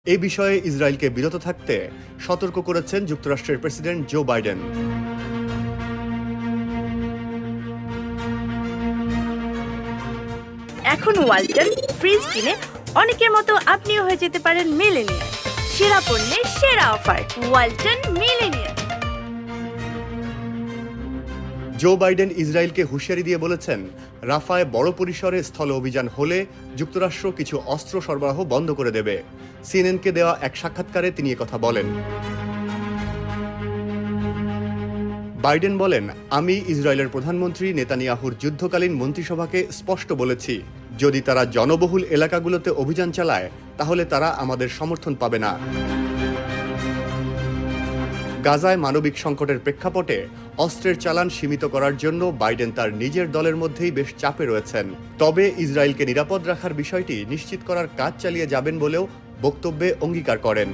এই বিষয়ে ইসরায়েলকে বিরত থাকতে সতর্ক করেছেন যুক্তরাষ্ট্রের প্রেসিডেন্ট জো বাইডেন। এখন ওয়ালটন ফ্রিজ কিনে অনেকের মতো আপনিও হয়ে যেতে পারেন মিলেনিয়ার। সেরা পণ্যের সেরা offer, Walton millionaire. Joe Biden ইসরায়েলকে হুঁশিয়ারি দিয়ে বলেছেন, রাফায় বড় পরিসরে স্থল অভিযান হলে যুক্তরাষ্ট্র কিছু অস্ত্র সরবরাহ বন্ধ করে দেবে। সিএনএনকে দেওয়া এক সাক্ষাৎকারে তিনি একথা বলেন। বাইডেন বলেন, আমি ইসরায়েলের প্রধানমন্ত্রী নেতানিয়াহুর যুদ্ধকালীন মন্ত্রিসভাকে স্পষ্ট বলেছি, যদি তারা জনবহুল এলাকাগুলোতে অভিযান চালায় তাহলে তারা আমাদের সমর্থন পাবে না। গাজায় মানবিক সংকটের প্রেক্ষাপটে অস্ত্রের চালান সীমিত করার জন্য বাইডেন তার নিজের দলের মধ্যেই বেশ চাপে রয়েছেন। তবে ইসরায়েলকে নিরাপদ রাখার বিষয়টি নিশ্চিত করার কাজ চালিয়ে যাবেন বলেও বক্তব্যে অঙ্গীকার করেন।